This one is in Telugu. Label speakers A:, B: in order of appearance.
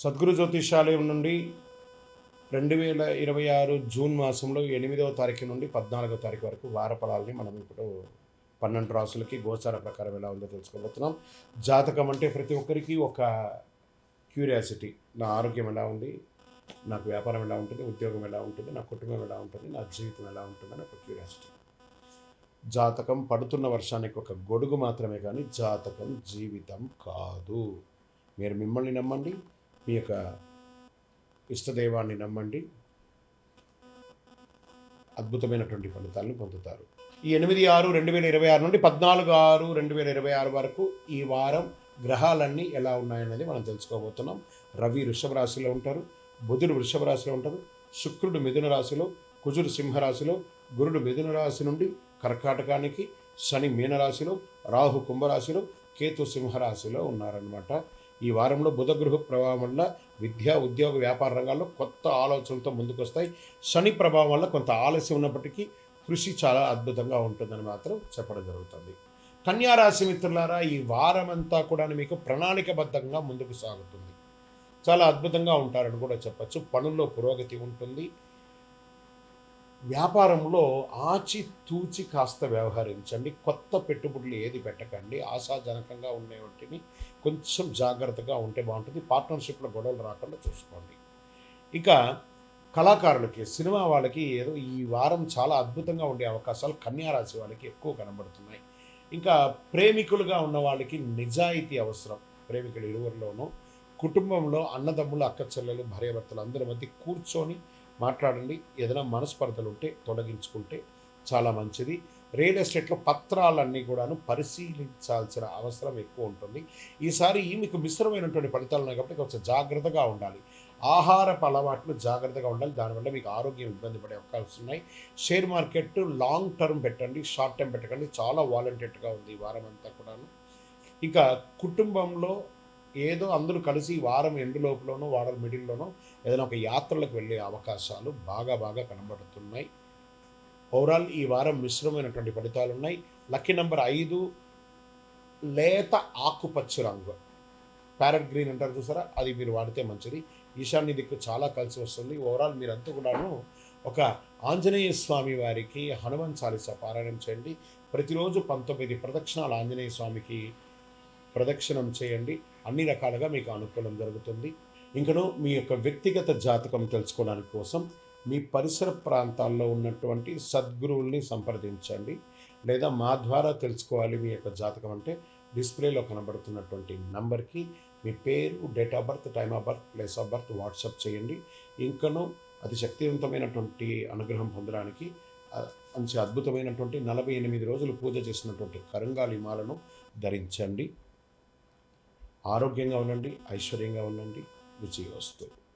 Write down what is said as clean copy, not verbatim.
A: సద్గురు జ్యోతిషాలయం నుండి 2026 జూన్ మాసంలో 8వ తారీఖు నుండి 14వ తారీఖు వరకు వార ఫలాల్ని మనం ఇప్పుడు 12 రాసులకి గోచార ప్రకారం ఎలా ఉందో తెలుసుకోబోతున్నాం. జాతకం అంటే ప్రతి ఒక్కరికి ఒక క్యూరియాసిటీ. నా ఆరోగ్యం ఎలా ఉంది, నాకు వ్యాపారం ఎలా ఉంటుంది, ఉద్యోగం ఎలా ఉంటుంది, నా కుటుంబం ఎలా ఉంటుంది, నా జీవితం ఎలా ఉంటుందని ఒక క్యూరియాసిటీ. జాతకం పడుతున్న వర్షానికి ఒక గొడుగు మాత్రమే, కానీ జాతకం జీవితం కాదు. మీరు మిమ్మల్ని నమ్మండి, మీ యొక్క ఇష్టదైవాన్ని నమ్మండి, అద్భుతమైనటువంటి ఫలితాలను పొందుతారు. ఈ 8/6/2026 నుండి 14/6/2026 వరకు ఈ వారం గ్రహాలన్నీ ఎలా ఉన్నాయనేది మనం తెలుసుకోబోతున్నాం. రవి వృషభ రాశిలో ఉంటారు, బుధుడు వృషభ రాశిలో ఉంటారు, శుక్రుడు మిథున రాశిలో, కుజుడు సింహరాశిలో, గురుడు మిథున రాశి నుండి కర్కాటకానికి, శని మీనరాశిలో, రాహు కుంభరాశిలో, కేతు సింహరాశిలో ఉన్నారనమాట. ఈ వారంలో బుధ గృహ ప్రభావం వల్ల విద్య, ఉద్యోగ, వ్యాపార రంగాల్లో కొత్త ఆలోచనలతో ముందుకొస్తాయి. శని ప్రభావం వల్ల కొంత ఆలస్యం ఉన్నప్పటికీ కృషి చాలా అద్భుతంగా ఉంటుందని మాత్రం చెప్పడం జరుగుతుంది. కన్యా రాశి మిత్రులారా, ఈ వారం అంతా కూడా మీకు ప్రణాళికబద్ధంగా ముందుకు సాగుతుంది. చాలా అద్భుతంగా ఉంటారని కూడా చెప్పచ్చు. పనుల్లో పురోగతి ఉంటుంది. వ్యాపారంలో ఆచితూచి కాస్త వ్యవహరించండి. కొత్త పెట్టుబడులు ఏది పెట్టకండి. ఆశాజనకంగా ఉండే వాటిని కొంచెం జాగ్రత్తగా ఉంటే బాగుంటుంది. పార్ట్నర్షిప్లో గొడవలు రాకుండా చూసుకోండి. ఇంకా కళాకారులకి, సినిమా వాళ్ళకి ఏదో ఈ వారం చాలా అద్భుతంగా ఉండే అవకాశాలు కన్యా రాశి వాళ్ళకి ఎక్కువ కనబడుతున్నాయి. ఇంకా ప్రేమికులుగా ఉన్న వాళ్ళకి నిజాయితీ అవసరం. ప్రేమికులు ఇరువురిలోనూ, కుటుంబంలో అన్నదమ్ములు, అక్క చెల్లెలు, భార్యాభర్తలు అందరి మధ్య కూర్చొని మాట్లాడండి. ఏదైనా మనస్పర్ధలు ఉంటే తొలగించుకుంటే చాలా మంచిది. రియల్ ఎస్టేట్లో పత్రాలన్నీ కూడాను పరిశీలించాల్సిన అవసరం ఎక్కువ ఉంటుంది. ఈసారి మీకు మిశ్రమైనటువంటి ఫలితాలు ఉన్నాయి కాబట్టి కొంచెం జాగ్రత్తగా ఉండాలి. ఆహారపు అలవాట్లు జాగ్రత్తగా ఉండాలి. దానివల్ల మీకు ఆరోగ్యం ఇబ్బంది పడే అవకాశాలు ఉన్నాయి. షేర్ మార్కెట్ లాంగ్ టర్మ్ పెట్టండి, షార్ట్ టర్మ్ పెట్టకండి. చాలా వాలంటెడ్గా ఉంది ఈ వారం అంతా కూడాను. ఇంకా కుటుంబంలో ఏదో అందరూ కలిసి వారం ఎండు లోపలనో, వారం మిడిల్లోనో ఏదైనా ఒక యాత్రలకు వెళ్ళే అవకాశాలు బాగా కనబడుతున్నాయి. ఓవరాల్ ఈ వారం మిశ్రమైనటువంటి ఫలితాలు ఉన్నాయి. లక్కీ నెంబర్ 5 లేత ఆకుపచ్చ రంగు, ప్యారెట్ గ్రీన్ అంటారు చూసారా, అది మీరు వాడితే మంచిది. ఈశాన్య దిక్కు చాలా కలిసి వస్తుంది. ఓవరాల్ మీరంతా కూడాను ఒక ఆంజనేయ స్వామి వారికి హనుమాన్ చాలీసా పారాయణం చేయండి. ప్రతిరోజు 19 ప్రదక్షిణాలు ఆంజనేయ స్వామికి ప్రదక్షిణం చేయండి. అన్ని రకాలుగా మీకు అనుకూలం జరుగుతుంది. ఇంకను మీ యొక్క వ్యక్తిగత జాతకం తెలుసుకోవడానికి కోసం మీ పరిసర ప్రాంతాల్లో ఉన్నటువంటి సద్గురువుల్ని సంప్రదించండి. లేదా మా ద్వారా తెలుసుకోవాలి మీ యొక్క జాతకం అంటే డిస్ప్లేలో కనబడుతున్నటువంటి నంబర్కి మీ పేరు, date of birth, time of birth, place of birth WhatsApp చేయండి. ఇంకను అతి శక్తివంతమైనటువంటి అనుగ్రహం పొందడానికి మంచి అద్భుతమైనటువంటి 48 రోజులు పూజ చేసినటువంటి కరంగాలి మాలను ధరించండి. ఆరోగ్యంగా ఉండండి, ఐశ్వర్యంగా ఉండండి. విజయోస్తు.